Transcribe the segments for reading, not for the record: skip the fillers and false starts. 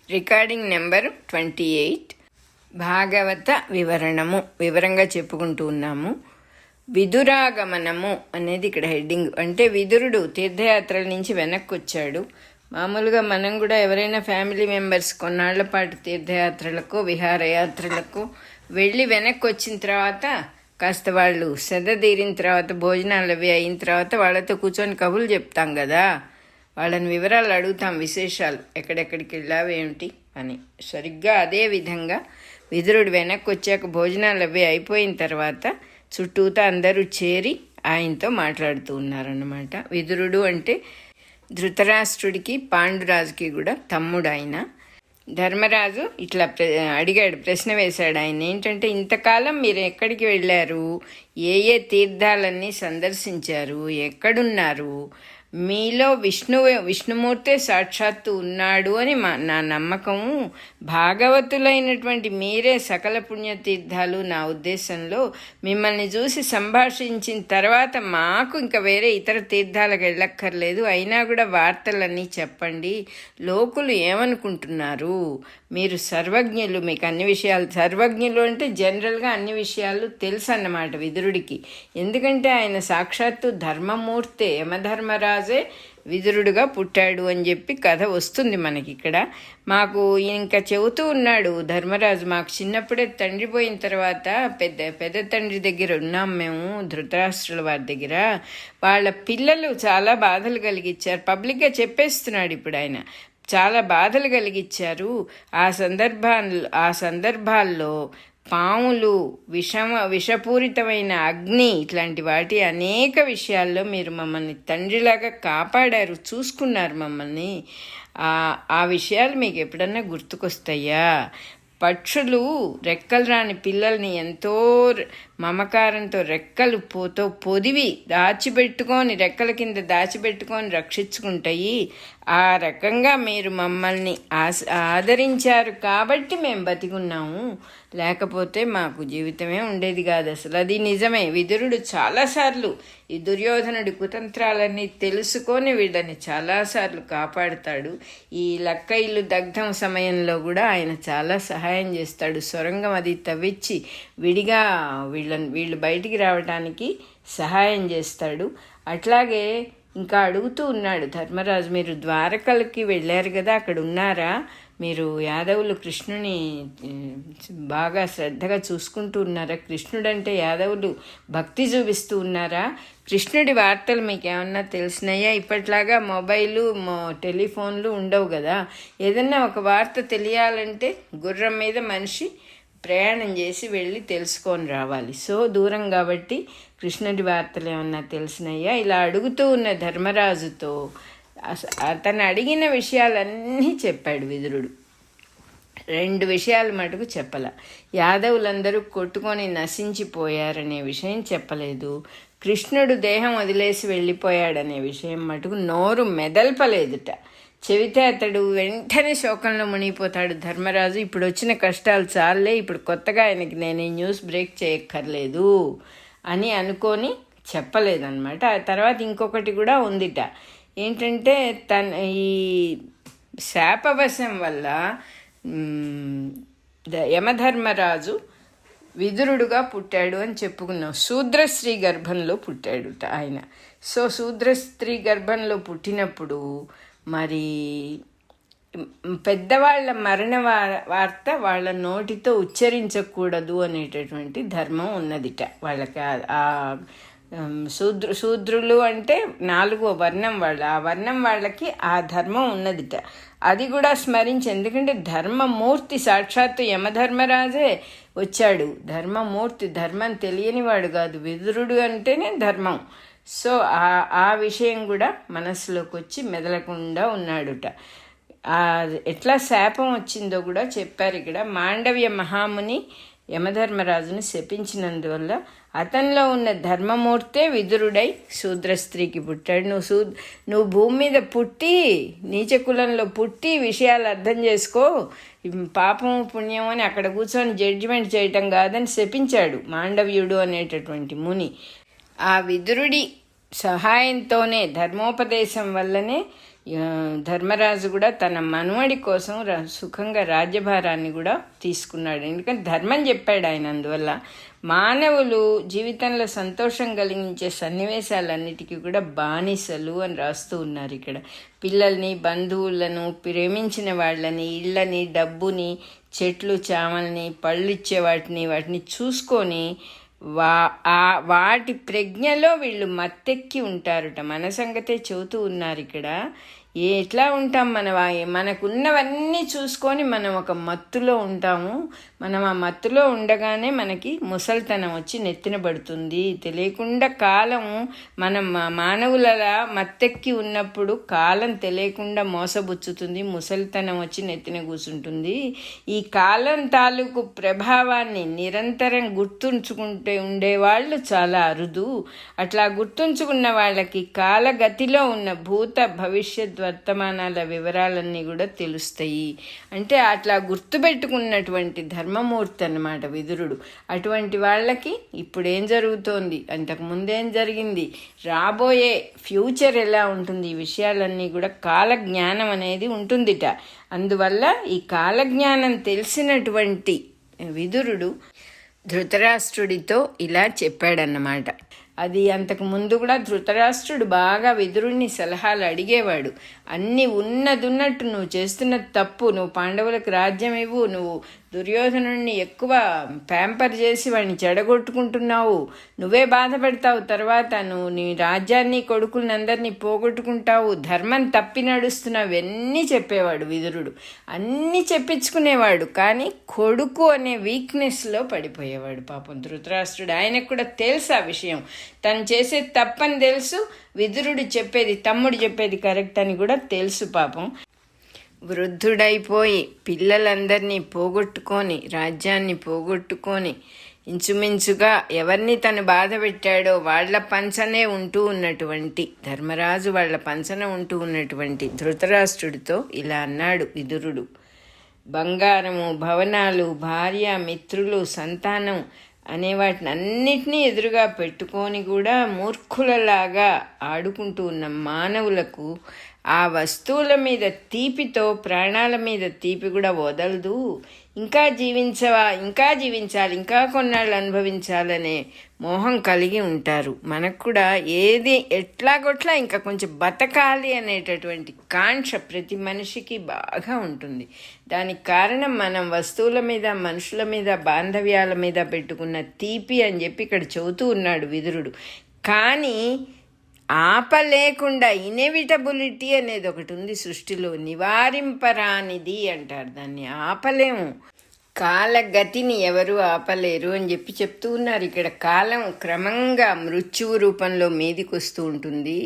Recording number 28. భాగవత వివరంగా చెప్పుకుంటూ ఉన్నాము. విదురాగమనము అనేది ఇక్కడ హెడ్డింగ్. అంటే విదురుడు తీర్థయాత్రల నుంచి వెనక్కి వచ్చాడు. మామూలుగా మనం కూడా ఎవరైనా ఫ్యామిలీ మెంబర్స్ కొన్నాళ్ల పాటు తీర్థయాత్రలకు విహారయాత్రలకు వెళ్ళి వెనక్కి వచ్చిన తర్వాత కాస్త వాళ్ళు తీరిన తర్వాత భోజనాలు అవి అయిన తర్వాత వాళ్ళతో కూర్చొని కబుర్లు చెప్తాం కదా, వాళ్ళని వివరాలు అడుగుతాం, విశేషాలు ఎక్కడెక్కడికి వెళ్ళావు ఏమిటి అని. సరిగ్గా అదే విధంగా విదురుడు వెనక్కి వచ్చాక భోజనాలు అవి అయిపోయిన తర్వాత చుట్టూతా అందరూ చేరి ఆయనతో మాట్లాడుతూ ఉన్నారన్నమాట. విదురుడు అంటే ధృతరాష్ట్రుడికి పాండురాజుకి కూడా తమ్ముడు ఆయన. ధర్మరాజు ఇట్లా అడిగాడు, ప్రశ్న వేశాడు ఆయన. ఏంటంటే, ఇంతకాలం మీరు ఎక్కడికి వెళ్ళారు, ఏ తీర్థాలన్నీ సందర్శించారు, ఎక్కడున్నారు, మీలో విష్ణుమూర్తే సాక్షాత్తు ఉన్నాడు అని నా నమ్మకము. భాగవతులైనటువంటి మీరే సకల పుణ్యతీర్థాలు. నా ఉద్దేశంలో మిమ్మల్ని చూసి సంభాషించిన తర్వాత మాకు ఇంకా వేరే ఇతర తీర్థాలకు వెళ్ళక్కర్లేదు. అయినా కూడా వార్తలన్నీ చెప్పండి, లోకులు ఏమనుకుంటున్నారు, మీరు సర్వజ్ఞులు, మీకు అన్ని విషయాలు. సర్వజ్ఞులు అంటే జనరల్గా అన్ని విషయాలు తెలుసు అన్నమాట విదురుడికి. ఎందుకంటే ఆయన సాక్షాత్తు ధర్మమూర్తే, యమధర్మరాజే విదురుడుగా పుట్టాడు అని చెప్పి కథ వస్తుంది మనకి ఇక్కడ. మాకు ఇంకా చెబుతూ ఉన్నాడు ధర్మరాజు, మాకు చిన్నప్పుడే తండ్రి పోయిన తర్వాత పెద్ద తండ్రి దగ్గర ఉన్నాం మేము, ధృతరాష్ట్రుల వారి దగ్గర. వాళ్ళ పిల్లలు చాలా బాధలు కలిగించారు. పబ్లిక్గా చెప్పేస్తున్నాడు ఇప్పుడు ఆయన. చాలా బాధలు కలిగించారు. ఆ సందర్భాల్లో పాములు, విషపూరితమైన అగ్ని, ఇట్లాంటి వాటి అనేక విషయాల్లో మీరు మమ్మల్ని తండ్రిలాగా కాపాడారు, చూసుకున్నారు మమ్మల్ని. ఆ విషయాలు మీకు ఎప్పుడన్నా గుర్తుకొస్తాయా? పక్షులు రెక్కలు రాని పిల్లల్ని ఎంతో మమకారంతో రెక్కలు పొదివి దాచిపెట్టుకొని, రెక్కల కింద దాచిపెట్టుకొని రక్షించుకుంటాయి. ఆ రకంగా మీరు మమ్మల్ని ఆదరించారు కాబట్టి మేము బతికున్నాము, లేకపోతే మాకు జీవితమే ఉండేది కాదు అసలు. అది నిజమే. విదురుడు చాలాసార్లు ఈ దుర్యోధనుడి కుతంత్రాలన్నీ తెలుసుకొని వీళ్ళని చాలాసార్లు కాపాడుతాడు. ఈ లక్క ఇల్లు దగ్ధం సమయంలో కూడా ఆయన చాలా సహాయం చేస్తాడు. సొరంగం అది తవ్వించి విడిగా వీళ్ళు బయటికి రావడానికి సహాయం చేస్తాడు. అట్లాగే ఇంకా అడుగుతూ ఉన్నాడు ధర్మరాజు, మీరు ద్వారకలకి వెళ్ళారు కదా, అక్కడ ఉన్నారా, మీరు యాదవులు కృష్ణుని బాగా శ్రద్ధగా చూసుకుంటూ ఉన్నారా, కృష్ణుడంటే యాదవులు భక్తి చూపిస్తూ ఉన్నారా, కృష్ణుడి వార్తలు మీకు ఏమన్నా తెలిసినాయా? ఇప్పట్లాగా మొబైలు టెలిఫోన్లు ఉండవు కదా, ఏదన్నా ఒక వార్త తెలియాలంటే గుర్రం మీద మనిషి ప్రయాణం చేసి వెళ్ళి తెలుసుకొని రావాలి. సో దూరం కాబట్టి కృష్ణుడి వార్తలు ఏమన్నా తెలిసినాయా? ఇలా అడుగుతూ ఉన్న ధర్మరాజుతో అతను అడిగిన విషయాలన్నీ చెప్పాడు విదురుడు. 2 విషయాలు మటుకు చెప్పల. యాదవులందరూ కొట్టుకొని నశించిపోయారనే విషయం చెప్పలేదు. కృష్ణుడు దేహం వదిలేసి వెళ్ళిపోయాడనే విషయం మటుకు నోరు మెదల్పలేదుట. చెబితే అతడు వెంటనే శోకంలో మునిగిపోతాడు ధర్మరాజు. ఇప్పుడు వచ్చిన కష్టాలు చాలే, ఇప్పుడు కొత్తగా ఆయనకి నేను ఈ న్యూస్ బ్రేక్ చేయక్కర్లేదు అని అనుకొని చెప్పలేదన్నమాట. ఆ తర్వాత ఇంకొకటి కూడా ఉందిట. ఏంటంటే ఈ శాపవశం వల్ల యమధర్మరాజు విదురుడుగా పుట్టాడు అని చెప్పుకున్నాం. శూద్రస్త్రీ గర్భంలో పుట్టాడుట ఆయన. సో శూద్రస్త్రీ గర్భంలో పుట్టినప్పుడు మరి పెద్దవాళ్ళ మరణ వార్త వాళ్ళ నోటితో ఉచ్చరించకూడదు అనేటటువంటి ధర్మం ఉన్నదిట వాళ్ళకి. శూద్రులు అంటే 4వ వర్ణం వాళ్ళు, ఆ వర్ణం వాళ్ళకి ఆ ధర్మం ఉన్నదిట. అది కూడా స్మరించి, ఎందుకంటే ధర్మమూర్తి సాక్షాత్తు యమధర్మరాజే వచ్చాడు. ధర్మమూర్తి, ధర్మం తెలియనివాడు కాదు. విదురుడు అంటేనే ధర్మం. సో ఆ విషయం కూడా మనసులోకి వచ్చి మెదలకుండా ఉన్నాడుట. ఎట్లా శాపం వచ్చిందో కూడా చెప్పారు ఇక్కడ. మాండవ్య మహాముని యమధర్మరాజుని శపించినందువల్ల అతనిలో ఉన్న ధర్మమూర్తే విదురుడై శూద్రస్త్రీకి పుట్టాడు. నువ్వు భూమి మీద పుట్టి, నీచ కులంలో పుట్టి విషయాలు అర్థం చేసుకో, పాపం పుణ్యం అని అక్కడ కూర్చొని జడ్జిమెంట్ చేయటం కాదని శపించాడు మాండవ్యుడు అనేటటువంటి ముని. ఆ విదురుడి సహాయంతోనే, ధర్మోపదేశం వల్లనే ధర్మరాజు కూడా తన మనవడి కోసం సుఖంగా రాజ్యభారాన్ని కూడా తీసుకున్నాడు. ఎందుకంటే ధర్మం చెప్పాడు ఆయన. అందువల్ల మానవులు జీవితంలో సంతోషం కలిగించే సన్నివేశాలన్నిటికీ కూడా బానిసలు అని రాస్తూ ఉన్నారు ఇక్కడ. పిల్లల్ని, బంధువులను, ప్రేమించిన వాళ్ళని, ఇళ్ళని, డబ్బుని, చెట్లు చామల్ని, పళ్ళు ఇచ్చే వాటిని చూసుకొని వాటి ప్రజ్ఞలో వీళ్ళు మత్తెక్కి ఉంటారుట. మన సంగతే చెబుతూ ఉన్నారు ఇక్కడ. ఎట్లా ఉంటాం, మనకున్నవన్నీ చూసుకొని మనం ఒక మత్తులో ఉంటాము. మనం ఆ మత్తులో ఉండగానే మనకి ముసలితనం వచ్చి నెత్తిన పడుతుంది. తెలియకుండా కాలం మనం మానవులలా మత్తెక్కి ఉన్నప్పుడు కాలం తెలియకుండా మోసబుచ్చుతుంది. ముసలితనం వచ్చి నెత్తిన కూర్చుంటుంది. ఈ కాలం తాలూకు ప్రభావాన్ని నిరంతరం గుర్తుంచుకుంటే ఉండేవాళ్ళు చాలా అరుదు. అట్లా గుర్తుంచుకున్న వాళ్ళకి కాలగతిలో ఉన్న భూత భవిష్యత్ వర్తమానాల వివరాలన్నీ కూడా తెలుస్తాయి. అంటే అట్లా గుర్తుపెట్టుకున్నటువంటి ధర్మమూర్తి అన్నమాట విదురుడు. అటువంటి వాళ్ళకి ఇప్పుడు ఏం జరుగుతోంది, అంతకుముందేం జరిగింది, రాబోయే ఫ్యూచర్ ఎలా ఉంటుంది, ఈ విషయాలన్నీ కూడా కాలజ్ఞానం అనేది ఉంటుందిట. అందువల్ల ఈ కాలజ్ఞానం తెలిసినటువంటి విదురుడు ధృతరాష్ట్రుడితో ఇలా చెప్పాడన్నమాట. అది అంతకు ముందు కూడా ధృతరాష్ట్రుడు బాగా విదురుణ్ణి సలహాలు అడిగేవాడు. అన్నీ ఉన్నదున్నట్టు నువ్వు చేస్తున్న తప్పు, నువ్వు పాండవులకు రాజ్యం ఇవ్వు, నువ్వు దుర్యోధనుడిని ఎక్కువ ప్యాంపర్ చేసి వాడిని చెడగొట్టుకుంటున్నావు, నువ్వే బాధపడతావు, తర్వాత నువ్వు నీ రాజ్యాన్ని కొడుకుల్ని అందరినీ పోగొట్టుకుంటావు, ధర్మం తప్పి నడుస్తున్నావు, ఇవన్నీ చెప్పేవాడు విదురుడు. అన్నీ చెప్పించుకునేవాడు. కానీ కొడుకు అనే వీక్నెస్లో పడిపోయేవాడు పాపం ధృతరాష్ట్రుడు. ఆయనకు కూడా తెలుసు ఆ విషయం, తను చేసే తప్పని తెలుసు, విదురుడు చెప్పేది, తమ్ముడు చెప్పేది కరెక్ట్ అని కూడా తెలుసు పాపం. వృద్ధుడైపోయి పిల్లలందరినీ పోగొట్టుకొని, రాజ్యాన్ని పోగొట్టుకొని, ఇంచుమించుగా ఎవరిని తను బాధ పెట్టాడో వాళ్ల పంచనే ఉంటూ ఉన్నటువంటి ధర్మరాజు వాళ్ళ పంచన ఉంటూ ఉన్నటువంటి ధృతరాష్ట్రుడితో ఇలా అన్నాడు విదురుడు. బంగారము, భవనాలు, భార్య, మిత్రులు, సంతానం అనే వాటిని అన్నిటినీ ఎదురుగా పెట్టుకొని కూడా మూర్ఖులలాగా ఆడుకుంటూ ఉన్న మానవులకు ఆ వస్తువుల మీద తీపితో ప్రాణాల మీద తీపి కూడా వదలదు. ఇంకా జీవించాలి, ఇంకా కొన్నాళ్ళు అనుభవించాలనే మోహం కలిగి ఉంటారు. మనకు కూడా ఏది ఎట్లాగొట్లా ఇంకా కొంచెం బతకాలి అనేటటువంటి కాంక్ష ప్రతి మనిషికి బాగా ఉంటుంది. దానికి కారణం మనం వస్తువుల మీద, మనుషుల మీద, బాంధవ్యాల మీద పెట్టుకున్న తీపి అని చెప్పి ఇక్కడ చెబుతూ ఉన్నాడు విదురుడు. కానీ ఆపలేకుండా ఇన్ఎవిటబిలిటీ అనేది ఒకటి ఉంది సృష్టిలో, నివారింపరానిది అంటారు దాన్ని. ఆపలేము, కాలగతిని ఎవరు ఆపలేరు అని చెప్పి చెప్తూ ఉన్నారు ఇక్కడ. కాలం క్రమంగా మృత్యువు రూపంలో మీదికొస్తూ ఉంటుంది.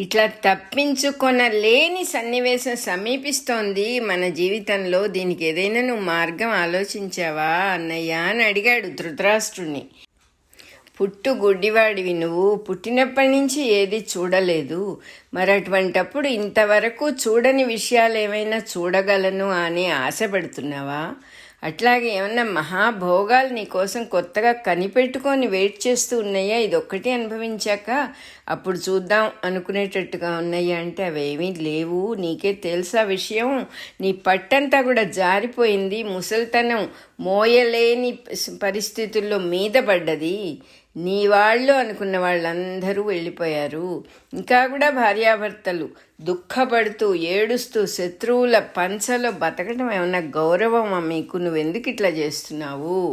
ఇట్లా తప్పించుకొనలేని సన్నివేశం సమీపిస్తోంది మన జీవితంలో. దీనికి ఏదైనా నువ్వు మార్గం ఆలోచించావా అన్నయ్య అని అడిగాడు ధృతరాష్ట్రుణ్ణి. పుట్టు గుడ్డివాడివి నువ్వు, పుట్టినప్పటి నుంచి ఏది చూడలేదు, మరి అటువంటప్పుడు ఇంతవరకు చూడని విషయాలు ఏమైనా చూడగలను అని ఆశపడుతున్నావా? అట్లాగే ఏమన్నా మహాభోగాలు నీకోసం కొత్తగా కనిపెట్టుకొని వెయిట్ చేస్తూ ఉన్నాయా? ఇదొక్కటి అనుభవించాక అప్పుడు చూద్దాం అనుకునేటట్టుగా ఉన్నాయా అంటే అవేమీ లేవు. నీకే తెలుసా విషయం, నీ పట్టంతా కూడా జారిపోయింది, ముసలితనం మోయలేని పరిస్థితుల్లో మీద పడ్డది. నీ వాళ్ళు అనుకున్న వాళ్ళందరూ వెళ్ళిపోయారు. ఇంకా కూడా భార్యాభర్తలు దుఃఖపడుతూ ఏడుస్తూ శత్రువుల పంచలో బతకడం ఏమన్నా గౌరవమా మీకు? నువ్వెందుకు ఇట్లా చేస్తున్నావు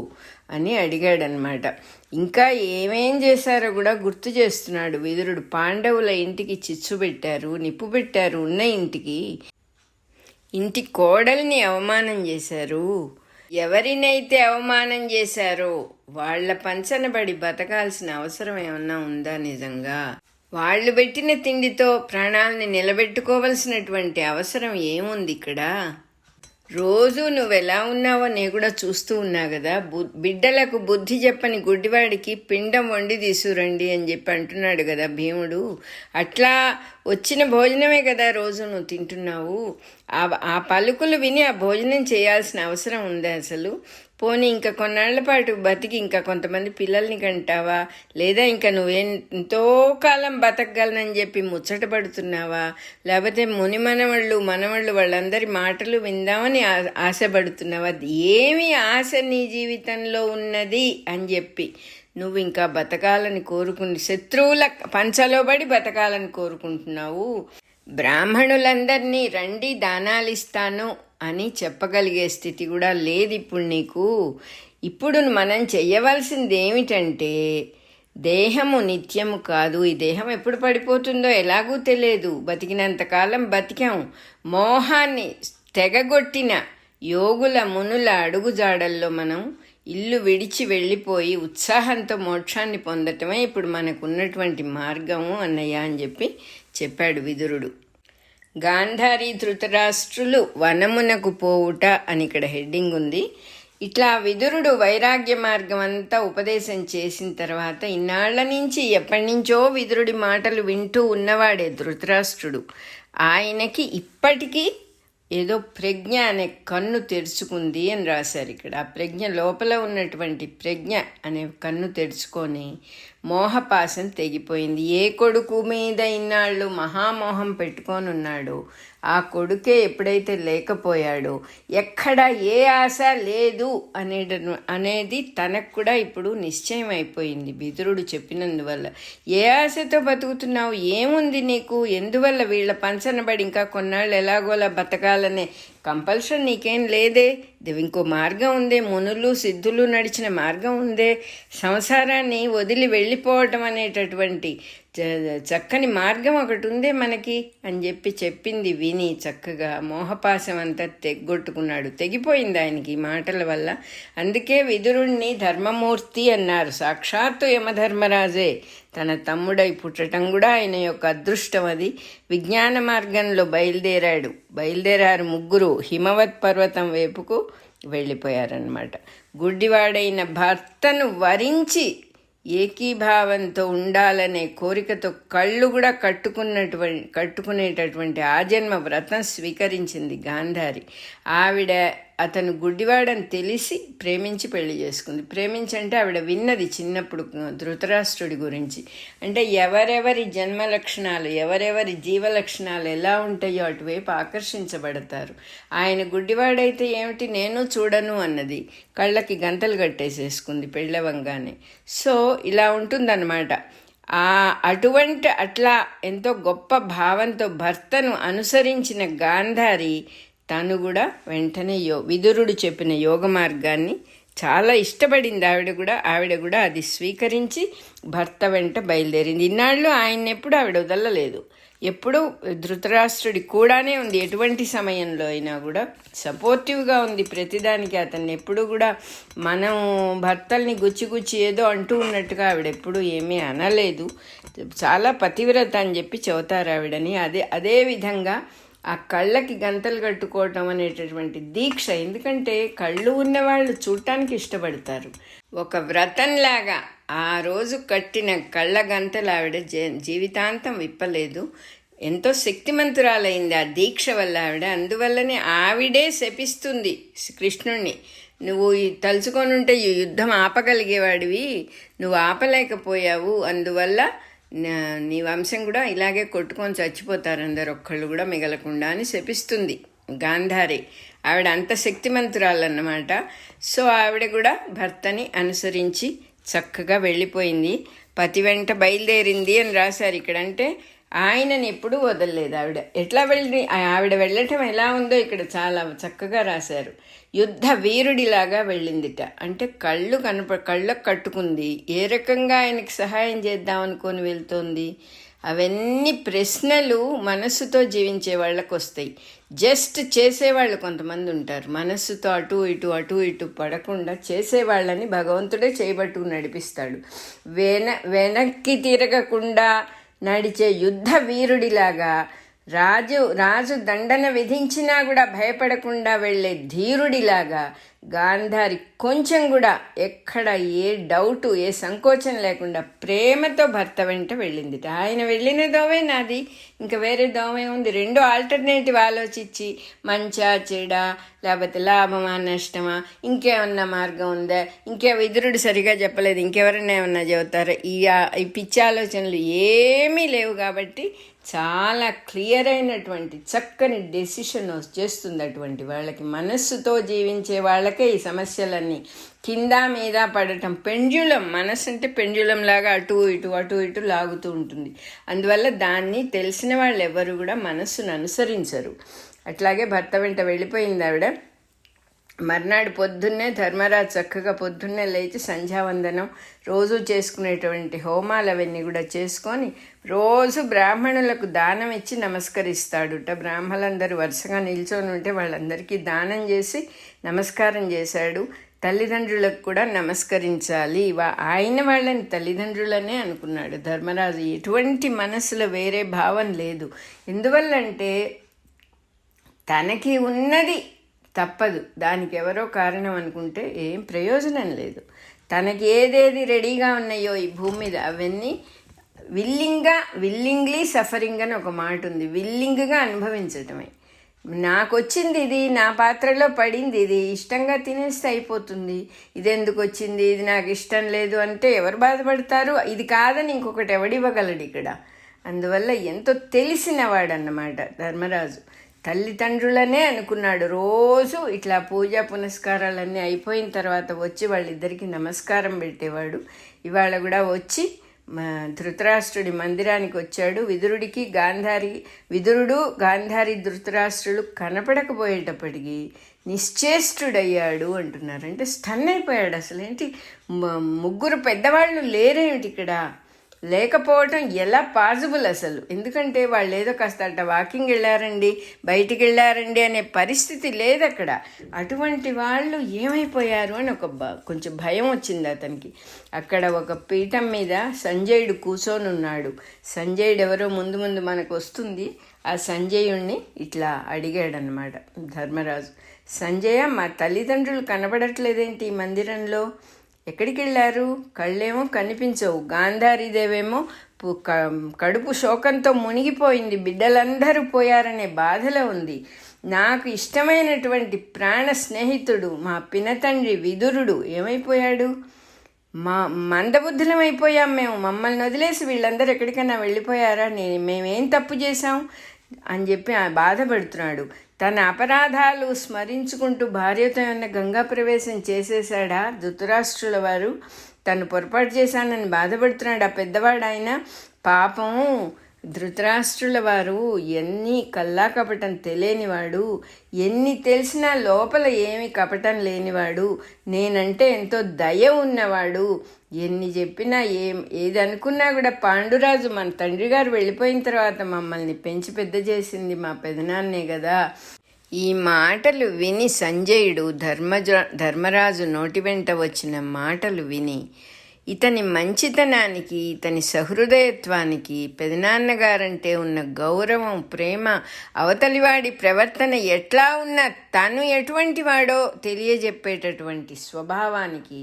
అని అడిగాడనమాట. ఇంకా ఏమేం చేశారో కూడా గుర్తు చేస్తున్నాడు విదురుడు. పాండవుల ఇంటికి చిచ్చు పెట్టారు, నిప్పు పెట్టారు, ఉన్న ఇంటి కోడల్ని అవమానం చేశారు. ఎవరినైతే అవమానం చేశారో వాళ్ల పంచనబడి బతకాల్సిన అవసరం ఏమన్నా ఉందా నిజంగా? వాళ్ళు పెట్టిన తిండితో ప్రాణాలని నిలబెట్టుకోవలసినటువంటి అవసరం ఏముంది ఇక్కడ? రోజు నువ్వెలా ఉన్నావో నేను కూడా చూస్తూ ఉన్నా కదా. బిడ్డలకు బుద్ధి చెప్పని గుడ్డివాడికి పిండం వండి తీసుకురండి అని చెప్పి అంటున్నాడు కదా భీముడు. అట్లా వచ్చిన భోజనమే కదా రోజు నువ్వు తింటున్నావు. ఆ పలుకులు విని ఆ భోజనం చేయాల్సిన అవసరం ఉంది అసలు? పోనీ ఇంకా కొన్నాళ్ల పాటు బతికి ఇంకా కొంతమంది పిల్లల్ని కంటావా, లేదా ఇంకా నువ్వెంతో కాలం బతకగలనని చెప్పి ముచ్చట పడుతున్నావా, లేకపోతే ముని మనవళ్ళు వాళ్ళందరి మాటలు విందామని ఆశపడుతున్నావా? ఏమి ఆశ నీ జీవితంలో ఉన్నది అని చెప్పి నువ్వు ఇంకా బతకాలని కోరుకుని శత్రువుల పంచలో పడి బతకాలని కోరుకుంటున్నావు. బ్రాహ్మణులందరినీ రండి దానాలిస్తాను అని చెప్పగలిగే స్థితి కూడా లేదు ఇప్పుడు నీకు. ఇప్పుడు మనం చెయ్యవలసింది ఏమిటంటే, దేహము నిత్యము కాదు, ఈ దేహం ఎప్పుడు పడిపోతుందో ఎలాగూ తెలియదు. బతికినంతకాలం బతికాం. మోహాన్ని తెగగొట్టిన యోగుల మునుల అడుగుజాడల్లో మనం ఇల్లు విడిచి వెళ్ళిపోయి ఉత్సాహంతో మోక్షాన్ని పొందటమే ఇప్పుడు మనకున్నటువంటి మార్గము అన్నయ్య అని చెప్పాడు విదురుడు. గాంధారి ధృతరాష్ట్రులు వనమునకు పోవుట అని ఇక్కడ హెడ్డింగ్ ఉంది. ఇట్లా విదురుడు వైరాగ్య మార్గం అంతా ఉపదేశం చేసిన తర్వాత ఇన్నాళ్ల నుంచి ఎప్పటి నుంచో విదురుడి మాటలు వింటూ ఉన్నవాడే ధృతరాష్ట్రుడు. ఆయనకి ఇప్పటికీ ఏదో ప్రజ్ఞ అనే కన్ను తెరుచుకుంది అని రాశారు ఇక్కడ. ఆ ప్రజ్ఞ లోపల ఉన్నటువంటి ప్రజ్ఞ అనే కన్ను తెరుచుకొని మోహపాసం తెగిపోయింది. ఏ కొడుకు మీద ఇన్నాళ్ళు మహామోహం పెట్టుకొని ఉన్నాడో ఆ కొడుకే ఎప్పుడైతే లేకపోయాడో, ఎక్కడ ఏ ఆశ లేదు అనేది తనకు కూడా ఇప్పుడు నిశ్చయం అయిపోయింది విదురుడు చెప్పినందువల్ల. ఏ ఆశతో బతుకుతున్నావు, ఏముంది నీకు, ఎందువల్ల వీళ్ళ పంచనబడి ఇంకా కొన్నాళ్ళు ఎలాగోలా బతకాలనే కంపల్షన్ నీకేం లేదే. ఇంకో మార్గం ఉందే, మునులు సిద్ధులు నడిచిన మార్గం ఉందే, సంసారాన్ని వదిలి వెళ్ళిపోవటం అనేటటువంటి చక్కని మార్గం ఒకటి ఉందే మనకి అని చెప్పింది విని చక్కగా మోహపాశం అంతా తెగ్గొట్టుకున్నాడు. తెగిపోయింది ఆయనకి ఈ మాటల వల్ల. అందుకే విదురుణ్ణి ధర్మమూర్తి అన్నారు. సాక్షాత్తు యమధర్మరాజే తన తమ్ముడై పుట్టడం కూడా ఆయన యొక్క అదృష్టం. అది విజ్ఞాన మార్గంలో బయలుదేరారు ముగ్గురు. హిమవత్ పర్వతం వైపుకు వెళ్ళిపోయారన్నమాట. గుడ్డివాడైన భర్తను వరించి ఏకీభావంతో ఉండాలనే కోరికతో కళ్ళు కూడా కట్టుకునేటటువంటి ఆజన్మ వ్రతం స్వీకరించింది గాంధారి. ఆవిడ అతను గుడ్డివాడని తెలిసి ప్రేమించి పెళ్లి చేసుకుంది. ప్రేమించంటే ఆవిడ విన్నది చిన్నప్పుడు ధృతరాష్ట్రుడి గురించి. అంటే ఎవరెవరి జన్మ లక్షణాలు, ఎవరెవరి జీవ లక్షణాలు ఎలా ఉంటాయో అటువైపు ఆకర్షించబడతారు. ఆయన గుడ్డివాడైతే ఏమిటి, నేను చూడను అన్నది. కళ్ళకి గంతలు కట్టేసేసుకుంది పెళ్ళవంగానే. సో ఇలా ఉంటుందన్నమాట. అట్లా ఎంతో గొప్ప భావంతో భర్తను అనుసరించిన గాంధారి తను కూడా వెంటనే విదురుడు చెప్పిన యోగ మార్గాన్ని చాలా ఇష్టపడింది. ఆవిడ కూడా అది స్వీకరించి భర్త వెంట బయలుదేరింది. ఇన్నాళ్ళు ఆయన ఎప్పుడు ఆవిడ వదలలేదు. ఎప్పుడు ధృతరాష్ట్రుడి కూడానే ఉంది. ఎటువంటి సమయంలో అయినా కూడా సపోర్టివ్గా ఉంది ప్రతిదానికి. అతన్ని ఎప్పుడు కూడా మనం భర్తల్ని గుచ్చి ఏదో అంటూ ఉన్నట్టుగా ఆవిడ ఎప్పుడు ఏమీ అనలేదు. చాలా పతివ్రత అని చెబుతారు ఆవిడని. అదే విధంగా ఆ కళ్ళకి గంతలు కట్టుకోవటం అనేటటువంటి దీక్ష. ఎందుకంటే కళ్ళు ఉన్నవాళ్ళు చూడటానికి ఇష్టపడతారు. ఒక వ్రతంలాగా ఆ రోజు కట్టిన కళ్ళ గంతలు ఆవిడ జీవితాంతం విప్పలేదు. ఎంతో శక్తిమంతురాలైంది ఆ దీక్ష వల్ల ఆవిడ. అందువల్లనే ఆవిడే శపిస్తుంది కృష్ణుణ్ణి. నువ్వు తలుచుకొని ఉంటే ఈ యుద్ధం ఆపగలిగేవాడివి, నువ్వు ఆపలేకపోయావు, అందువల్ల నీ వంశం కూడా ఇలాగే కొట్టుకొని చచ్చిపోతారు అందరు, ఒక్కళ్ళు కూడా మిగలకుండా అని శపిస్తుంది గాంధారి. ఆవిడ అంత శక్తిమంతురాలన్నమాట. సో ఆవిడ కూడా భర్తని అనుసరించి చక్కగా వెళ్ళిపోయింది. పతి వెంట బయలుదేరింది అని రాశారు ఇక్కడ. అంటే ఆయనని ఎప్పుడూ వదలలేదు ఆవిడ. ఎట్లా ఆవిడ వెళ్ళటం ఎలా ఉందో ఇక్కడ చాలా చక్కగా రాశారు. యుద్ధ వీరుడిలాగా వెళ్ళిందిట. అంటే కళ్ళకు కట్టుకుంది. ఏ రకంగా ఆయనకి సహాయం చేద్దాం అనుకొని వెళ్తోంది. అవన్నీ ప్రశ్నలు మనస్సుతో జీవించే వాళ్ళకు వస్తాయి. జస్ట్ చేసేవాళ్ళు కొంతమంది ఉంటారు. మనస్సుతో అటు ఇటు పడకుండా చేసేవాళ్ళని భగవంతుడే చేయబట్టుకు నడిపిస్తాడు. వెనక్కి తిరగకుండా నడిచే యుద్ధ వీరుడిలాగా రాజు దండన విధించినా కూడా భయపడకుండా వెళ్ళే ధీరుడిలాగా గాంధారి కొంచెం కూడా ఎక్కడ ఏ డౌటు ఏ సంకోచం లేకుండా ప్రేమతో భర్త వెంట వెళ్ళింది. ఆయన వెళ్ళిన దోవే నాది, ఇంకా వేరే దోవే ఉంది. రెండు ఆల్టర్నేటివ్ ఆలోచించి మంచా చెడా, లేకపోతే లాభమా నష్టమా, ఇంకేమన్నా మార్గం ఉందా, విదురుడు సరిగా చెప్పలేదు, ఇంకెవరన్నా ఏమన్నా చెబుతారా, ఈ పిచ్చి ఆలోచనలు ఏమీ లేవు. కాబట్టి చాలా క్లియర్ అయినటువంటి చక్కని డెసిషన్ చేస్తుంది. అటువంటి వాళ్ళకి, మనస్సుతో జీవించే వాళ్ళకే ఈ సమస్యలన్నీ కింద మీద పడటం. పెండ్యులం, మనస్సు అంటే పెండ్యులం లాగా అటు ఇటు లాగుతూ ఉంటుంది. అందువల్ల దాన్ని తెలిసిన వాళ్ళు ఎవరు కూడా మనస్సును అనుసరించరు. అట్లాగే భర్త వెంట వెళ్ళిపోయింది ఆవిడ. మర్నాడు పొద్దున్నే ధర్మరాజు చక్కగా పొద్దున్నే లేచి సంధ్యావందనం, రోజు చేసుకునేటువంటి హోమాలు అవన్నీ కూడా చేసుకొని రోజు బ్రాహ్మణులకు దానం ఇచ్చి నమస్కరిస్తాడుట. బ్రాహ్మణులందరూ వరుసగా నిల్చొని ఉంటే వాళ్ళందరికీ దానం చేసి నమస్కారం చేశాడు. తల్లిదండ్రులకు కూడా నమస్కరించాలి, ఆయన వాళ్ళని తల్లిదండ్రులనే అనుకున్నాడు ధర్మరాజు. ఎటువంటి మనసులో వేరే భావం లేదు. ఎందువల్లంటే తనకి ఉన్నది తప్పదు, దానికి ఎవరో కారణం అనుకుంటే ఏం ప్రయోజనం లేదు. తనకి ఏదేది రెడీగా ఉన్నాయో ఈ భూమి మీద అవన్నీ విల్లింగ్లీ సఫరింగ్ అని ఒక మాట ఉంది. విల్లింగ్గా అనుభవించటమే. నాకు వచ్చింది ఇది, నా పాత్రలో పడింది ఇది, ఇష్టంగా తినేస్తే అయిపోతుంది. ఇది ఎందుకు వచ్చింది, ఇది నాకు ఇష్టం లేదు అంటే ఎవరు బాధపడతారు? ఇది కాదని ఇంకొకటి ఎవడివ్వగలడు ఇక్కడ. అందువల్ల ఎంతో తెలిసినవాడన్నమాట ధర్మరాజు. తల్లిదండ్రులనే అనుకున్నాడు. రోజు ఇట్లా పూజా పునస్కారాలన్నీ అయిపోయిన తర్వాత వచ్చి వాళ్ళిద్దరికీ నమస్కారం పెట్టేవాడు. ఇవాళ కూడా వచ్చి ధృతరాష్ట్రుడి మందిరానికి వచ్చాడు. విదురుడు గాంధారి ధృతరాష్ట్రులు కనపడకపోయేటప్పటికీ నిశ్చేష్టుడయ్యాడు అంటున్నారు. అంటే స్టన్ అయిపోయాడు. అసలు ఏంటి, ముగ్గురు పెద్దవాళ్ళు లేరేమిటి ఇక్కడ, లేకపోవటం ఎలా పాసిబుల్ అసలు? ఎందుకంటే వాళ్ళు ఏదో కాస్త వాకింగ్ వెళ్ళారండి, బయటికి వెళ్ళారండి అనే పరిస్థితి లేదు అక్కడ. అటువంటి వాళ్ళు ఏమైపోయారు అని కొంచెం భయం వచ్చింది అతనికి. అక్కడ ఒక పీఠం మీద సంజయుడు కూర్చొని ఉన్నాడు. సంజయుడు ఎవరో ముందు మనకు వస్తుంది. ఆ సంజయుణ్ణి ఇట్లా అడిగాడనమాట ధర్మరాజు. సంజయ, మా తల్లిదండ్రులు కనబడట్లేదేంటి ఈ మందిరంలో, ఎక్కడికి వెళ్ళారు? కళ్ళేమో కనిపించవు. గాంధారీదేవేమో కడుపు శోకంతో మునిగిపోయింది, బిడ్డలందరూ పోయారనే బాధలో ఉంది. నాకు ఇష్టమైనటువంటి ప్రాణ స్నేహితుడు మా పినతండ్రి విదురుడు ఏమైపోయాడు? మందబుద్ధులం అయిపోయాం మేము, మమ్మల్ని వదిలేసి వీళ్ళందరూ ఎక్కడికైనా వెళ్ళిపోయారా? మేమేం తప్పు చేశాం అని చెప్పి బాధపడుతున్నాడు. తన అపరాధాలు స్మరించుకుంటూ భార్యతో ఉన్న గంగా ప్రవేశం చేసేశాడా ధృతరాష్ట్రుల వారు? తను పొరపాటు చేశానని బాధపడుతున్నాడు ఆ పెద్దవాడు. ఆయన పాపం ధృతరాష్ట్రుల వారు ఎన్ని కల్లా కపటం తెలియనివాడు, ఎన్ని తెలిసినా లోపల ఏమి కపటం లేనివాడు, నేనంటే ఎంతో దయ ఉన్నవాడు. ఎన్ని చెప్పినా ఏది అనుకున్నా కూడా పాండురాజు మన తండ్రి గారు వెళ్ళిపోయిన తర్వాత మమ్మల్ని పెంచి పెద్ద చేసింది మా పెదనాన్నే కదా. ఈ మాటలు విని సంజయుడు ధర్మరాజు నోటి వెంట వచ్చిన మాటలు విని ఇతని మంచితనానికి, ఇతని సహృదయత్వానికి, పెదనాన్నగారంటే ఉన్న గౌరవం, ప్రేమ, అవతలివాడి ప్రవర్తన ఎట్లా ఉన్నా తను ఎటువంటి వాడో తెలియజెప్పేటటువంటి స్వభావానికి,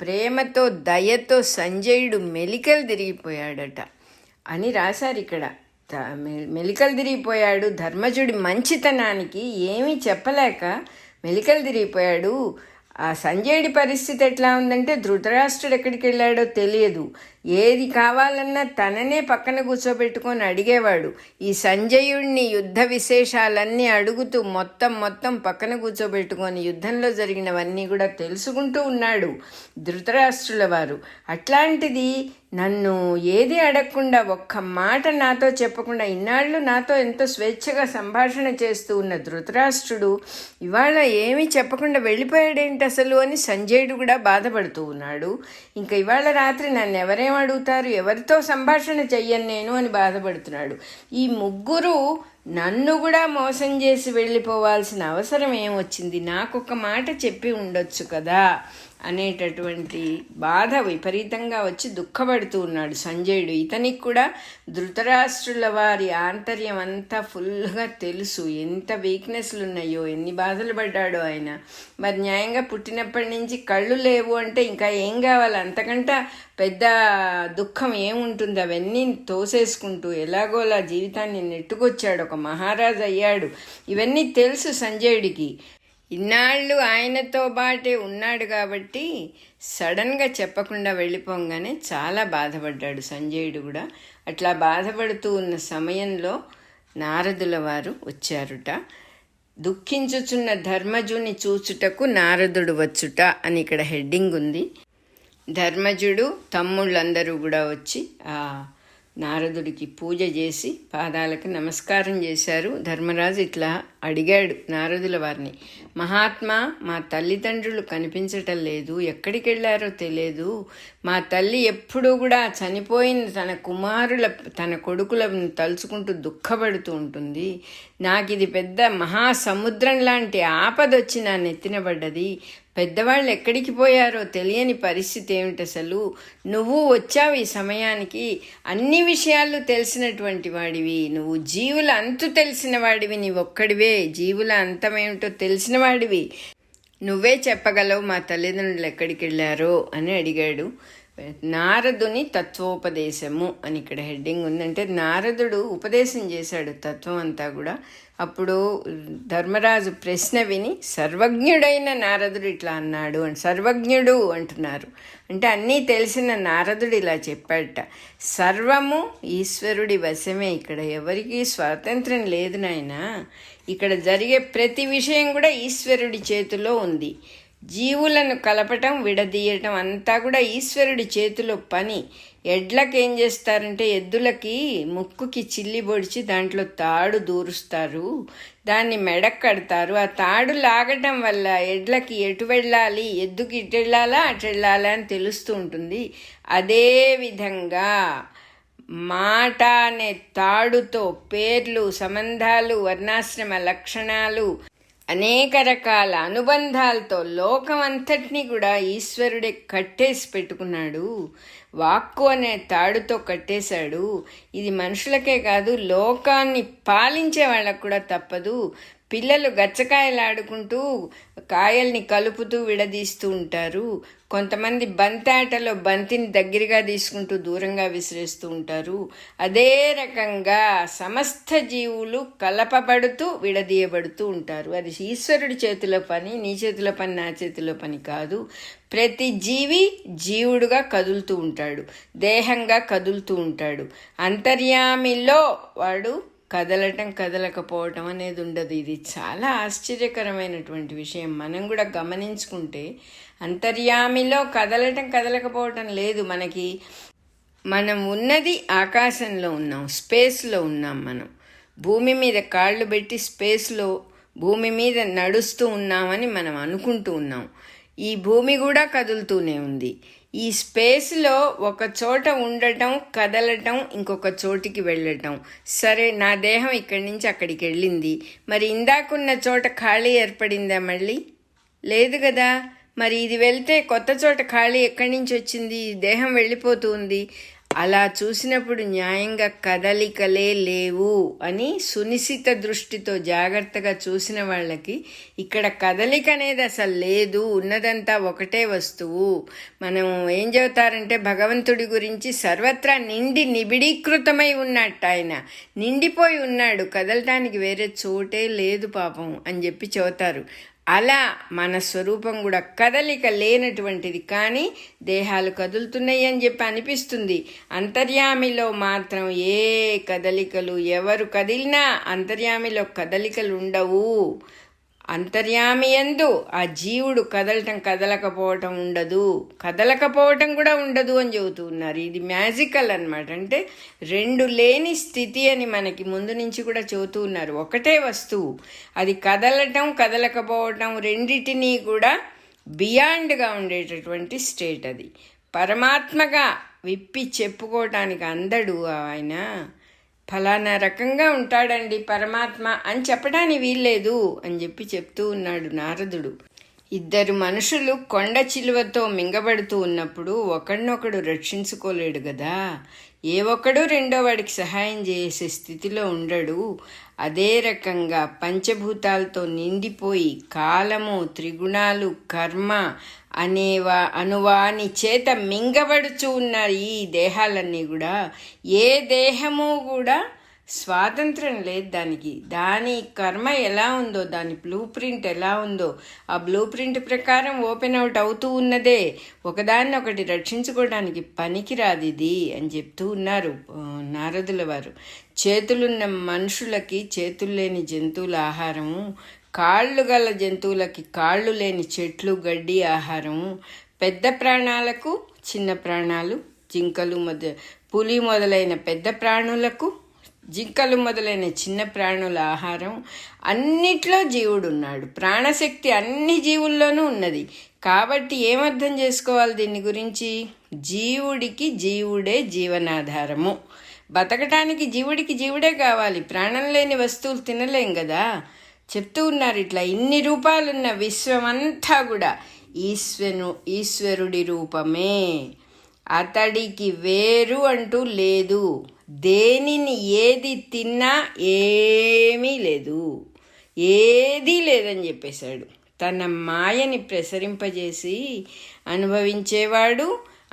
ప్రేమతో దయతో సంజయుడు మెలికలు తిరిగిపోయాడట అని రాశారు ఇక్కడ. మెలికలు తిరిగిపోయాడు. ధర్మజుడి మంచితనానికి ఏమీ చెప్పలేక మెలికలు తిరిగిపోయాడు. ఆ సంజయుడి పరిస్థితి ఎట్లా ఉందంటే ధృతరాష్ట్రుడు ఎక్కడికి వెళ్ళాడో తెలియదు. ఏది కావాలన్నా తననే పక్కన కూర్చోబెట్టుకొని అడిగేవాడు. ఈ సంజయుడిని యుద్ధ విశేషాలన్నీ అడుగుతూ మొత్తం పక్కన కూర్చోబెట్టుకొని యుద్ధంలో జరిగినవన్నీ కూడా తెలుసుకుంటూ ఉన్నాడు ధృతరాష్ట్రుల వారు. అట్లాంటిది నన్ను ఏది అడగకుండా, ఒక్క మాట నాతో చెప్పకుండా, ఇన్నాళ్ళు నాతో ఎంతో స్వేచ్ఛగా సంభాషణ చేస్తూ ఉన్న ధృతరాష్ట్రుడు ఇవాళ ఏమీ చెప్పకుండా వెళ్ళిపోయాడేంటి అసలు అని సంజయుడు కూడా బాధపడుతూ ఉన్నాడు. ఇంకా ఇవాళ రాత్రి నన్ను ఎవరేం అడుగుతారు, ఎవరితో సంభాషణ చెయ్యను నేను అని బాధపడుతున్నాడు. ఈ ముగ్గురు నన్ను కూడా మోసం చేసి వెళ్ళిపోవాల్సిన అవసరం ఏమొచ్చింది? నాకొక మాట చెప్పి ఉండొచ్చు కదా అనేటటువంటి బాధ విపరీతంగా వచ్చి దుఃఖపడుతూ ఉన్నాడు సంజయుడు. ఇతనికి కూడా ధృతరాష్ట్రుల వారి ఆంతర్యం అంతా ఫుల్గా తెలుసు, ఎంత వీక్నెస్లు ఉన్నాయో, ఎన్ని బాధలు పడ్డాడో ఆయన. మరి న్యాయంగా పుట్టినప్పటి నుంచి కళ్ళు లేవు అంటే ఇంకా ఏం కావాలి, అంతకంటే పెద్ద దుఃఖం ఏముంటుంది? అవన్నీ తోసేసుకుంటూ ఎలాగోలా జీవితాన్ని నెట్టుకొచ్చాడు, ఒక మహారాజు అయ్యాడు. ఇవన్నీ తెలుసు సంజయుడికి. ఇన్నాళ్ళు ఆయనతో బాటే ఉన్నాడు కాబట్టి సడన్గా చెప్పకుండా వెళ్ళిపోగానే చాలా బాధపడ్డాడు సంజయుడు కూడా. అట్లా బాధపడుతూ ఉన్న సమయంలో నారదుల వారు వచ్చారుట. దుఃఖించుచున్న ధర్మజుని చూచుటకు నారదుడు వచ్చుట అని ఇక్కడ హెడ్డింగ్ ఉంది. ధర్మజుడు తమ్ముళ్ళందరూ కూడా వచ్చి ఆ నారదుడికి పూజ చేసి పాదాలకు నమస్కారం చేశారు. ధర్మరాజు ఇట్లా అడిగాడు నారదుల వారిని, మహాత్మా, మా తల్లిదండ్రులు కనిపించటం లేదు, ఎక్కడికి వెళ్ళారో తెలియదు. మా తల్లి ఎప్పుడూ కూడా చనిపోయిన తన కొడుకులను తలుచుకుంటూ దుఃఖపడుతూ ఉంటుంది. నాకు ఇది పెద్ద మహాసముద్రం లాంటి ఆపదొచ్చి నా నెత్తినబడ్డది. పెద్దవాళ్ళు ఎక్కడికి పోయారో తెలియని పరిస్థితి ఏమిటి అసలు. నువ్వు వచ్చావు ఈ సమయానికి, అన్ని విషయాలు తెలిసినటువంటి వాడివి, నువ్వు జీవుల అంతు తెలిసిన వాడివి, నీవొక్కడివే జీవుల అంతమేమిటో తెలిసిన వాడివి, నువ్వే చెప్పగలవు మా తల్లిదండ్రులు ఎక్కడికి వెళ్ళారో అని అడిగాడు. నారదుని తత్వోపదేశము అని ఇక్కడ హెడ్డింగ్ ఉందంటే నారదుడు ఉపదేశం చేశాడు తత్వం అంతా కూడా. అప్పుడు ధర్మరాజు ప్రశ్న విని సర్వజ్ఞుడైన నారదుడు ఇట్లా అన్నాడు అని, సర్వజ్ఞుడు అంటున్నారు అంటే అన్నీ తెలిసిన నారదుడు ఇలా చెప్పాడట. సర్వము ఈశ్వరుడి వశమే, ఇక్కడ ఎవరికి స్వాతంత్రం లేదు నాయనా. ఇక్కడ జరిగే ప్రతి విషయం కూడా ఈశ్వరుడి చేతిలో ఉంది. జీవులను కలపటం విడదీయటం అంతా కూడా ఈశ్వరుడి చేతిలో పని. ఎడ్లకి ఏం చేస్తారంటే ఎద్దులకి ముక్కుకి చిల్లి పొడిచి దాంట్లో తాడు దూరుస్తారు, దాన్ని మెడకు కడతారు. ఆ తాడు లాగటం వల్ల ఎడ్లకి ఎటు వెళ్ళాలి, ఎద్దుకి ఇటు వెళ్ళాలా అటు వెళ్ళాలా అని తెలుస్తూ ఉంటుంది. అదేవిధంగా మాట అనే తాడుతో పేర్లు, సంబంధాలు, వర్ణాశ్రమ లక్షణాలు, అనేక రకాల అనుబంధాలతో లోకం అంతటినీ కూడా ఈశ్వరుడే కట్టేసి పెట్టుకున్నాడు. వాక్కు అనే తాడుతో కట్టేశాడు. ఇది మనుషులకే కాదు, లోకాన్ని పాలించే వాళ్ళకు కూడా తప్పదు. పిల్లలు గచ్చకాయలు ఆడుకుంటూ కాయల్ని కలుపుతూ విడదీస్తూ ఉంటారు. కొంతమంది బంతాటలో బంతిని దగ్గరగా తీసుకుంటూ దూరంగా విసిరేస్తూ ఉంటారు. అదే రకంగా సమస్త జీవులు కలపబడుతూ విడదీయబడుతూ ఉంటారు. అది ఈశ్వరుడి చేతిలో పని, నీ చేతిలో పని, నా చేతిలో పని కాదు. ప్రతి జీవి జీవుడుగా కదులుతూ ఉంటాడు, దేహంగా కదులుతూ ఉంటాడు. అంతర్యామిలో వాడు కదలటం కదలకపోవటం అనేది ఉండదు. ఇది చాలా ఆశ్చర్యకరమైనటువంటి విషయం. మనం కూడా గమనించుకుంటే అంతర్యామిలో కదలటం కదలకపోవటం లేదు మనకి. మనం ఉన్నది ఆకాశంలో ఉన్నాం, స్పేస్లో ఉన్నాం. మనం భూమి మీద కాళ్ళు పెట్టి స్పేస్లో భూమి మీద నడుస్తూ ఉన్నామని మనం అనుకుంటూ ఉన్నాం. ఈ భూమి కూడా కదులుతూనే ఉంది. ఈ స్పేస్లో ఒక చోట ఉండటం, కదలటం, ఇంకొక చోటికి వెళ్ళటం. సరే, నా దేహం ఇక్కడి నుంచి అక్కడికి వెళ్ళింది, మరి ఇందాకున్న చోట ఖాళీ ఏర్పడిందా? మళ్ళీ లేదు కదా. మరి ఇది వెళ్తే కొత్త చోట ఖాళీ ఎక్కడి నుంచి వచ్చింది? దేహం వెళ్ళిపోతూ ఉంది. అలా చూసినప్పుడు న్యాయంగా కదలికలే లేవు అని సునిశిత దృష్టితో జాగ్రత్తగా చూసిన వాళ్ళకి ఇక్కడ కదలిక అనేది అసలు లేదు, ఉన్నదంతా ఒకటే వస్తువు. మనం ఏం చెబుతారంటే భగవంతుడి గురించి సర్వత్రా నిండి నిబిడీకృతమై ఉన్నట్టు, ఆయన నిండిపోయి ఉన్నాడు, కదలటానికి వేరే చోటే లేదు పాపం అని చెప్పి చెబుతారు. అలా మన స్వరూపం కూడా కదలిక లేనటువంటిది, కానీ దేహాలు కదులుతున్నాయి అని చెప్పి అనిపిస్తుంది. అంతర్యామిలో మాత్రం ఏ కదలికలు, ఎవరు కదిలినా అంతర్యామిలో కదలికలు ఉండవు. అంతర్యామి యందు ఆ జీవుడు కదలటం కదలకపోవటం ఉండదు, కదలకపోవటం కూడా ఉండదు అని చెబుతూ ఉన్నారు. ఇది మ్యాజికల్ అన్నమాట. అంటే రెండు లేని స్థితి అని మనకి ముందు నుంచి కూడా చెబుతూ ఉన్నారు. ఒకటే వస్తువు, అది కదలటం కదలకపోవటం రెండిటినీ కూడా బియాండ్గా ఉండేటటువంటి స్టేట్. అది పరమాత్మగా విప్పి చెప్పుకోవటానికి అందడు. ఆయన ఫలానా రకంగా ఉంటాడండి పరమాత్మ అని చెప్పడానికి వీల్లేదు అని చెప్పి చెప్తూ ఉన్నాడు నారదుడు. ఇద్దరు మనుషులు కొండ చిలువతో మింగబడుతూ ఉన్నప్పుడు ఒకడినొకడు రక్షించుకోలేడు కదా. ఏ ఒక్కడు రెండో వాడికి సహాయం చేసే స్థితిలో ఉండడు. అదే రకంగా పంచభూతాలతో నిండిపోయి కాలము, త్రిగుణాలు, కర్మ అనువాని చేత మింగబడుచు ఉన్న ఈ దేహాలన్నీ కూడా, ఏ దేహము కూడా స్వాతంత్రం లేదు దానికి. దాని కర్మ ఎలా ఉందో, దాని బ్లూ ప్రింట్ ఎలా ఉందో, ఆ బ్లూ ప్రింట్ ప్రకారం ఓపెన్ అవుట్ అవుతూ ఉన్నదే. ఒకదాన్ని ఒకటి రక్షించుకోవడానికి పనికిరాదు ఇది అని చెప్తూ ఉన్నారు నారదుల వారు. చేతులున్న మనుషులకి చేతులు లేని జంతువుల ఆహారము, కాళ్ళు గల జంతువులకి కాళ్ళు లేని చెట్లు గడ్డి ఆహారము, పెద్ద ప్రాణాలకు చిన్న ప్రాణాలు, జింకలు పులి మొదలైన పెద్ద ప్రాణులకు జింకలు మొదలైన చిన్న ప్రాణుల ఆహారం. అన్నిట్లో జీవుడు ఉన్నాడు. ప్రాణశక్తి అన్ని జీవుల్లోనూ ఉన్నది. కాబట్టి ఏమర్థం చేసుకోవాలి దీని గురించి? జీవుడికి జీవుడే జీవనాధారము. బతకటానికి జీవుడికి జీవుడే కావాలి. ప్రాణం లేని వస్తువులు తినలేం కదా. చెప్తూ ఉన్నారు ఇట్లా ఇన్ని రూపాలున్న విశ్వమంతా కూడా ఈశ్వరుడి రూపమే. అతడికి వేరు అంటూ లేదు. దేనిని ఏది తిన్నా ఏమీ లేదు, ఏదీ లేదని చెప్పేశాడు. తన మాయని ప్రసరింపజేసి అనుభవించేవాడు,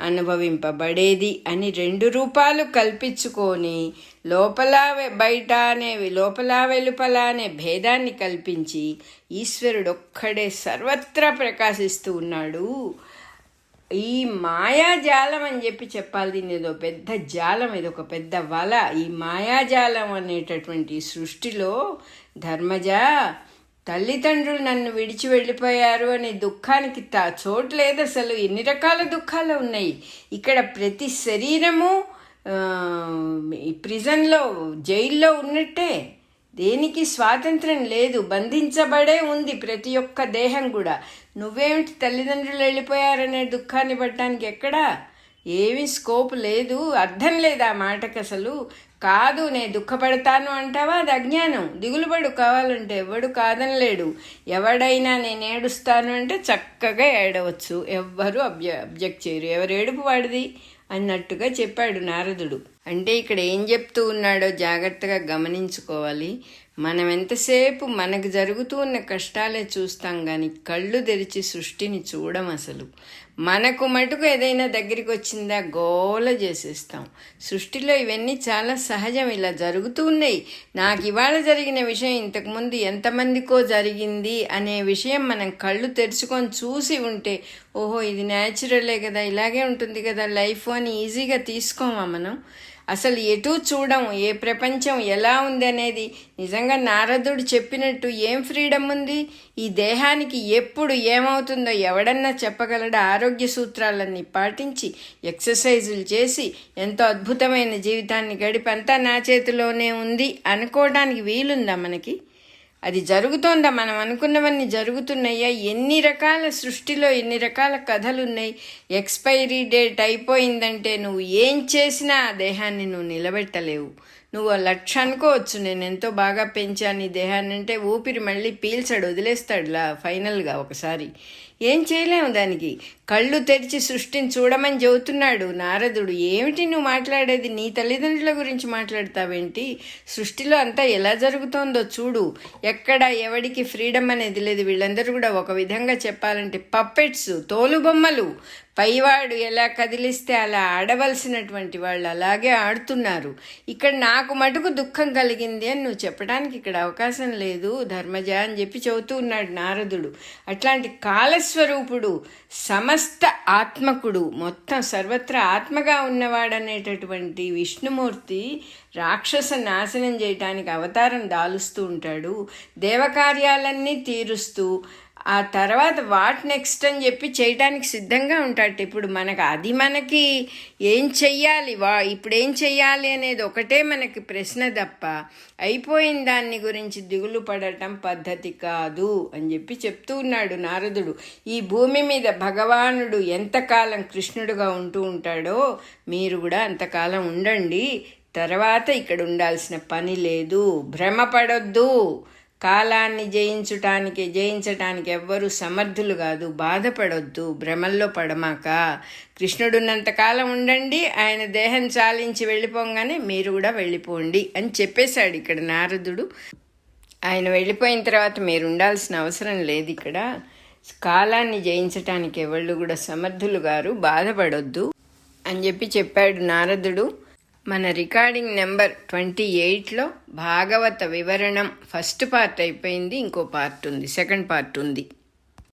అనుభవింపబడేది అని రెండు రూపాలు కల్పించుకొని లోపల బయట అనేవి, లోపల వెలుపల అనే భేదాన్ని కల్పించి ఈశ్వరుడు ఒక్కడే సర్వత్రా ప్రకాశిస్తూ ఉన్నాడు. ఈ మాయాజాలం అని చెప్పాలి. దీన్ని ఏదో పెద్ద జాలం, ఇది ఒక పెద్ద వల. ఈ మాయాజాలం అనేటటువంటి సృష్టిలో ధర్మజ, తల్లిదండ్రులు నన్ను విడిచి వెళ్ళిపోయారు అనే దుఃఖానికి చోటు లేదు అసలు. ఎన్ని రకాల దుఃఖాలు ఉన్నాయి ఇక్కడ. ప్రతి శరీరము ప్రిజన్లో, జైల్లో ఉన్నట్టే. దేనికి స్వాతంత్రం లేదు, బంధించబడే ఉంది ప్రతి ఒక్క దేహం కూడా. నువ్వేమిటి తల్లిదండ్రులు వెళ్ళిపోయారనే దుఃఖాన్ని పడటానికి ఎక్కడా ఏమీ స్కోప్ లేదు. అర్థం లేదు ఆ మాటకి అసలు. కాదు నేను దుఃఖపడతాను అంటావా, అది అజ్ఞానం. దిగులుపడు కావాలంటే, ఎవడు కాదనలేడు. ఎవడైనా నేను ఏడుస్తాను అంటే చక్కగా ఏడవచ్చు, ఎవ్వరూ అబ్జెక్ట్ చేయరు. ఎవరు ఏడుపు వాడిది అన్నట్టుగా చెప్పాడు నారదుడు. అంటే ఇక్కడ ఏం చెప్తూ ఉన్నాడో జాగ్రత్తగా గమనించుకోవాలి. మనం ఎంతసేపు మనకు జరుగుతూ ఉన్న కష్టాలే చూస్తాం కానీ కళ్ళు తెరిచి సృష్టిని చూడం అసలు. మనకు మటుకు ఏదైనా దగ్గరికి వచ్చిందా గోల చేసేస్తాం. సృష్టిలో ఇవన్నీ చాలా సహజం, ఇలా జరుగుతూ ఉన్నాయి. నాకు ఇవాళ జరిగిన విషయం ఇంతకుముందు ఎంతమందికో జరిగింది అనే విషయం మనం కళ్ళు తెరుచుకొని చూసి ఉంటే, ఓహో ఇది న్యాచురలే కదా, ఇలాగే ఉంటుంది కదా లైఫ్ అని ఈజీగా తీసుకోమా మనం. అసలు ఎటూ చూడము. ఏ ప్రపంచం ఎలా ఉంది అనేది నిజంగా నారదుడు చెప్పినట్టు ఏం ఫ్రీడమ్ ఉంది? ఈ దేహానికి ఎప్పుడు ఏమవుతుందో ఎవడన్నా చెప్పగలడా? ఆరోగ్య సూత్రాలన్నీ పాటించి ఎక్సర్సైజులు చేసి ఎంతో అద్భుతమైన జీవితాన్ని గడిపి అంతా నా చేతిలోనే ఉంది అనుకోవడానికి వీలుందా మనకి? అది జరుగుతోందా? మనం అనుకున్నవన్నీ జరుగుతున్నాయా? ఎన్ని రకాల సృష్టిలో ఎన్ని రకాల కథలు ఉన్నాయి. ఎక్స్పైరీ డేట్ అయిపోయిందంటే నువ్వు ఏం చేసినా ఆ దేహాన్ని నువ్వు నిలబెట్టలేవు. నువ్వు 1,00,000 అనుకోవచ్చు, నేను ఎంతో బాగా పెంచాను ఈ దేహాన్ని అంటే ఊపిరి మళ్ళీ పీల్చాడు, వదిలేస్తాడులా ఫైనల్గా ఒకసారి. ఏం చేయలేము దానికి. కళ్ళు తెరిచి సృష్టిని చూడమని చెబుతున్నాడు నారదుడు. ఏమిటి నువ్వు మాట్లాడేది? నీ తల్లిదండ్రుల గురించి మాట్లాడతావేంటి? సృష్టిలో అంతా ఎలా జరుగుతోందో చూడు. ఎక్కడ ఎవడికి ఫ్రీడమ్ అనేది లేదు. వీళ్ళందరూ కూడా ఒక విధంగా చెప్పాలంటే పప్పెట్స్, తోలుబొమ్మలు. పైవాడు ఎలా కదిలిస్తే అలా ఆడవలసినటువంటి వాళ్ళు అలాగే ఆడుతున్నారు. ఇక్కడ నాకు మటుకు దుఃఖం కలిగింది అని నువ్వు చెప్పడానికి ఇక్కడ అవకాశం లేదు ధర్మజ అని చెబుతూ ఉన్నాడు నారదుడు. అట్లాంటి కాలస్వరూపుడు, సమస్త ఆత్మకుడు, మొత్తం సర్వత్రా ఆత్మగా ఉన్నవాడనేటటువంటి విష్ణుమూర్తి రాక్షస నాశనం చేయటానికి అవతారం దాలుస్తూ ఉంటాడు. దేవకార్యాలన్నీ తీరుస్తూ ఆ తర్వాత వాట్ నెక్స్ట్ అని చెప్పి చేయడానికి సిద్ధంగా ఉంటాడు. ఇప్పుడు మనకి ఏం చెయ్యాలి, ఇప్పుడు ఏం చెయ్యాలి అనేది ఒకటే మనకి ప్రశ్న తప్ప అయిపోయిన దాన్ని గురించి దిగులు పడటం పద్ధతి కాదు అని చెప్తూ ఉన్నాడు నారదుడు. ఈ భూమి మీద భగవానుడు ఎంతకాలం కృష్ణుడుగా ఉంటూ ఉంటాడో మీరు కూడా అంతకాలం ఉండండి. తర్వాత ఇక్కడ ఉండాల్సిన పని లేదు. భ్రమపడొద్దు. కాలాన్ని జయించటానికి ఎవ్వరూ సమర్థులు కాదు, బాధపడొద్దు, భ్రమల్లో పడమాక, కృష్ణుడున్నంతకాలం ఉండండి, ఆయన దేహం చాలించి వెళ్ళిపోగానే మీరు కూడా వెళ్ళిపోండి అని చెప్పేశాడు ఇక్కడ నారదుడు. ఆయన వెళ్ళిపోయిన తర్వాత మీరు ఉండాల్సిన అవసరం లేదు, ఇక్కడ కాలాన్ని జయించటానికి ఎవళ్ళు కూడా సమర్థులు గారు, బాధపడొద్దు అని చెప్పాడు నారదుడు. మన రికార్డింగ్ నెంబర్ 28లో భాగవత వివరణం ఫస్ట్ పార్ట్ అయిపోయింది, ఇంకో పార్ట్ ఉంది, సెకండ్ పార్ట్ ఉంది.